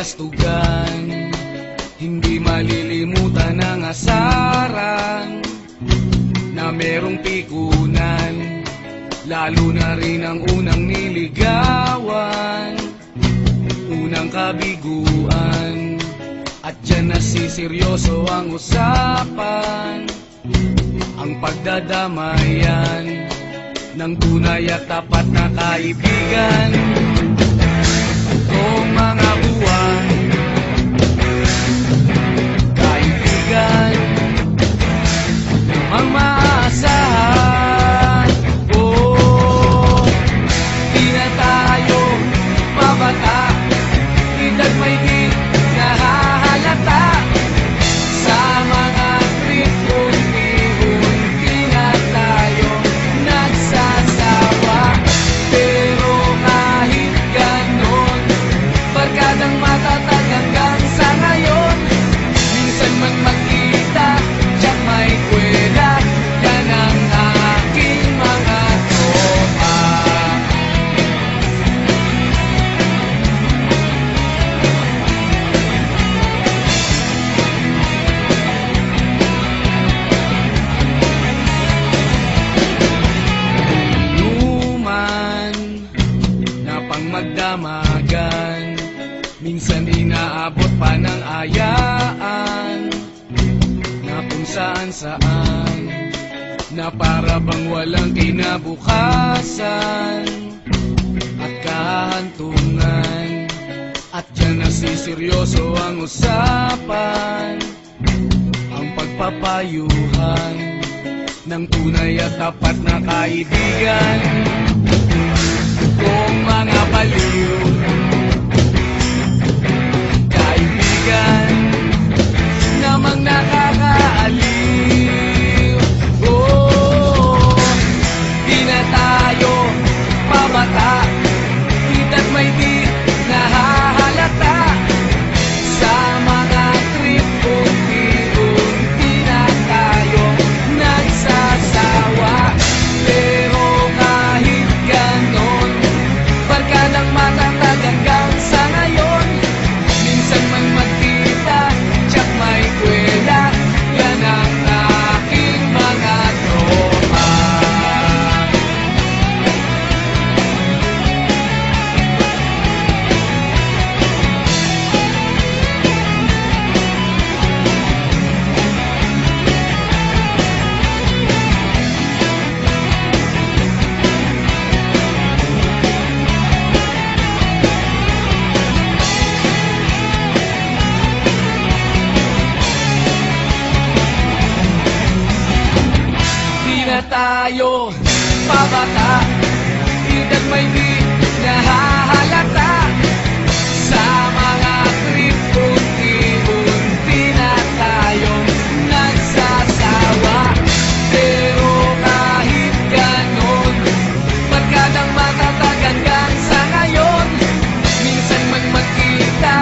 kabulastugan, hindi malilimutan ang asaran na merong pikunan, lalo na rin ang unang niligawan, unang kabiguan. At dyan nasiseryoso ang usapan, ang pagdadamayan ng tunay at tapat na kaibigan. Kung mga buwan, kaibigan, namang maasahan. Oh, di na tayo mabata, edad may di nahahalata. Sa mga trip, unti-unti na tayo nagsasawa. Pero kahit ganon, barkadang matatag hanggang sa ngayon. Minsan man magkita, tiyak may kwela, yan ang aking mga tropa. Inuman na pang magdamagan, minsan inaabot pa ng ayaan, na kung saan-saan, na para bang walang kinabukasan at kahantungan. At dyan nasiseryoso ang usapan, ang pagpapayuhan ng tunay at tapat na kaibigan. Kung mga baliw, kaibigan, namang nakakaaliw. Oh, di na tayo pabata, edad may di nahahalata. Sa mga trip, unti-unti na tayo nagsasawa. Pero kahit ganon, barkadang matatag hanggang sa ngayon. Minsan man magkita, tiyak may kwela, yan ang aking mga tropa. Di na tayo pabata, edad may di nahahalata. Sa mga trip, unti-unti na tayong nagsasawa. Pero kahit ganon, barkadang matatag hanggang sa ngayon. Minsan man magkita,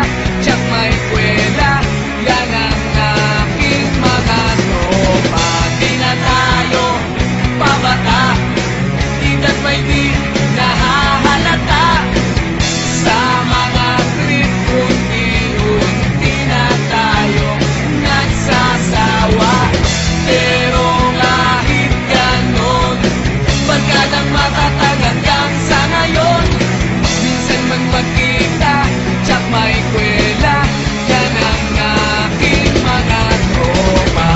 tiyak may kwela, yan ang aking mga tropa. Di na tayo pabata, edad may di nahahalata. Sa mga trip, unti-unti na tayo nagsasawa. Pero kahit ganon, barkadang matatag hanggang sa ngayon. Minsan man magkita, tiyak may kwela, yan ang aking mga tropa.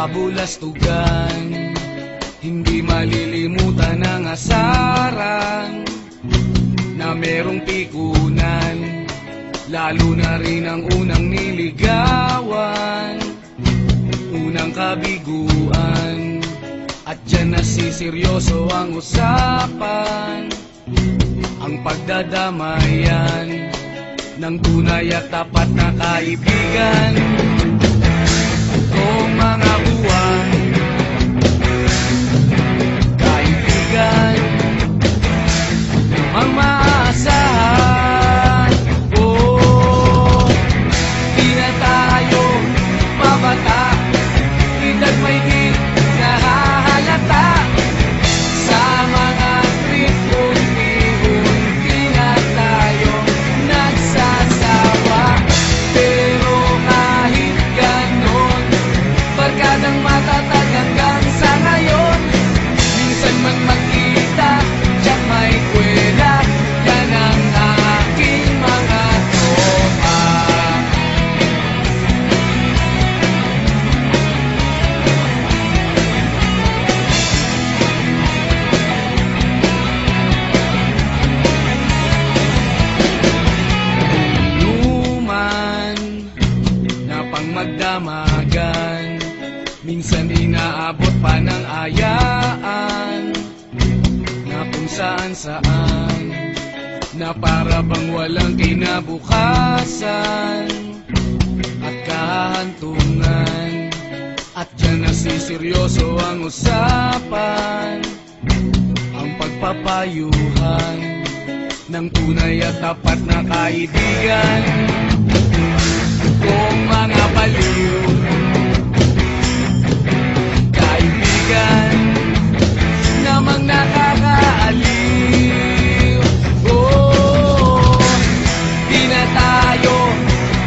kabulastugan, hindi malilimutan ang asaran na merong pikunan, lalo na rin ang unang niligawan, unang kabiguan. At dyan nasiseryoso ang usapan, ang pagdadamayan ng tunay at tapat na kaibigan. Kung mga buwan, kaibigan, ang maasahan. Oh, di na tayo mabata, edad may di nahahalata. Sa mga trip, unti-unti na tayo nagsasawa. Pero kahit ganon, barkadang matatag hanggang sa ngayon. Minsan man magkita, tiyak may kwela, yan ang aking mga tropa. Luman na pang magdamagan, minsan inaabot pa ng ayaan, na kung saan-saan, na para bang walang kinabukasan at kahantungan. At dyan nasiseryoso ang usapan, ang pagpapayuhan ng tunay at tapat na kaibigan. Kung mga baliw, kaibigan, namang nakakaaliw. Oh, di na tayo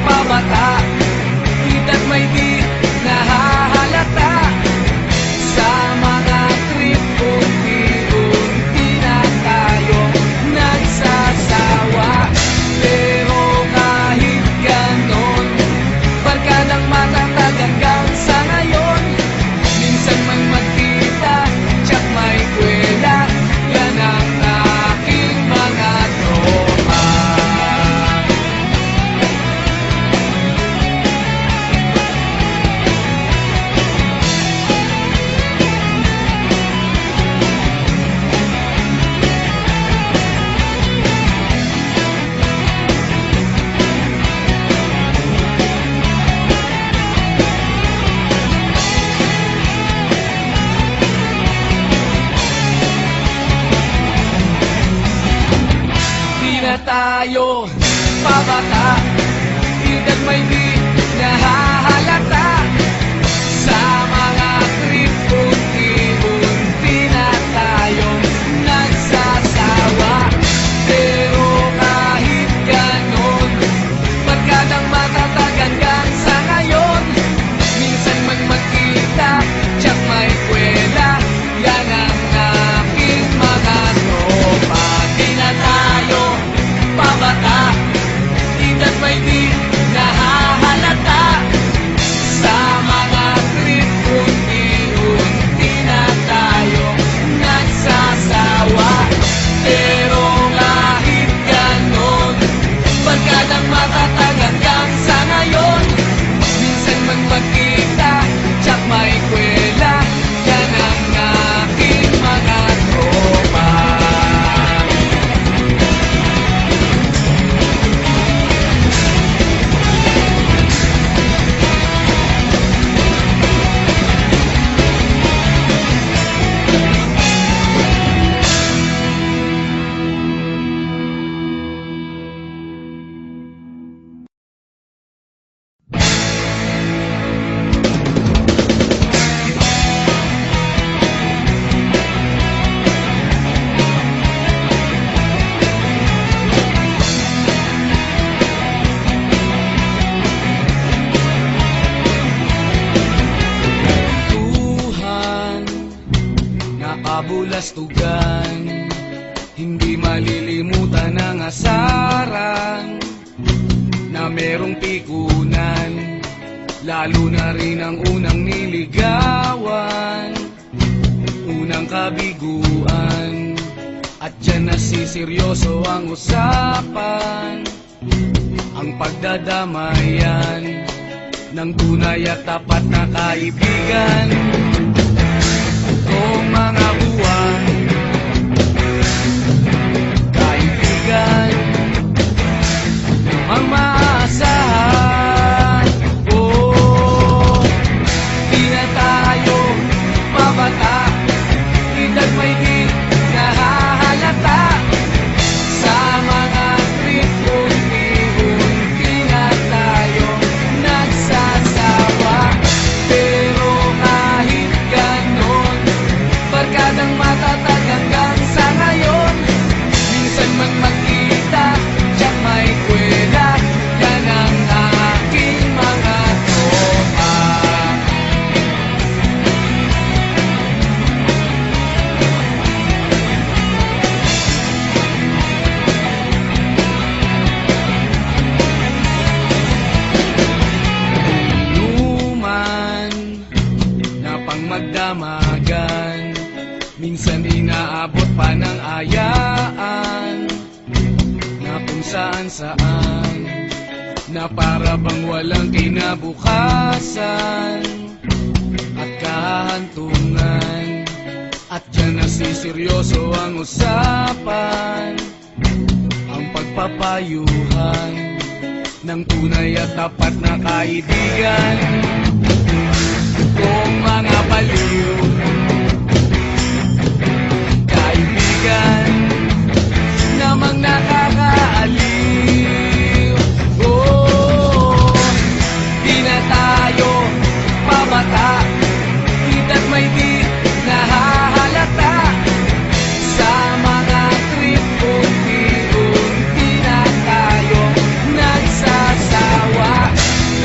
pabata, edad may di nahahalata. Sa mga trip, unti-unti na tayo nagsasawa. Pero kahit ganon, barkadang matatag hanggang sa ngayon. Minsan man magkita, tiyak may kwela, yan ang aking mga tropa. Di na tayo pabata, edad may di nahahalata. Sa mga trip, unti-unti na tayo nagsasawa. Pero kahit ganon, barkadang matatag hanggang sa ngayon. Minsan man magkita, tiyak may kwela, yan ang aking mga tropa. Di na tayo pabata, edad may di nahahalata. Sa mga trip, unti-unti na tayo nagsasawa. Pero kahit ganon, barkadang matatag hanggang sa ngayon. Minsan man magkita, tiyak may kwela, yan ang aking mga tropa. Kabulastugan, hindi malilimutan ang asaran na merong pikunan, lalo na rin ang unang niligawan, unang kabiguan. At dyan nasiseryoso ang usapan, ang pagdadamayan ng tunay at tapat na kaibigan. Kung mga buwan, kaibigan, ang maasahan. Oh, di na tayo mabata, edad may di nahahalata. Sa mga trip, unti-unti na tayo nagsasawa. Pero kahit ganon, barkadang matatag hanggang sa ngayon. Minsan man magkita, tiyak may kwela, yan ang aking mga tropa. Inuman na pang magdamagan, minsan inaabot pa ng ayaan, na kung saan-saan, na para bang walang kinabukasan at kahantungan. At dyan nasiseryoso ang usapan, ang pagpapayuhan ng tunay at tapat na kaibigan. Kung mga baliw, kaibigan, namang nakakaaliw. Oh, di na tayo pabata, edad may di nahahalata. Sa mga trip, unti-unti na tayo nagsasawa.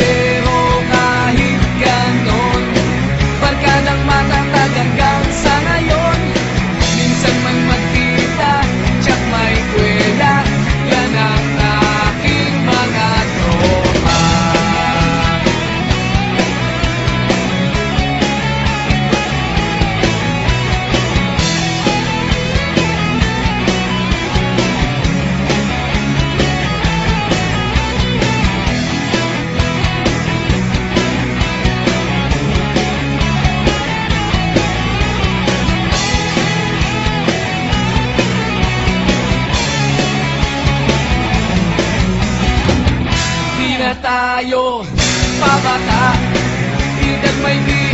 Pero kahit ganon, barkadang matatag hanggang sa ngayon. Minsan man magkita, tiyak may kwela, yan ang aking mga tropa. Di na tayo pabata, edad may di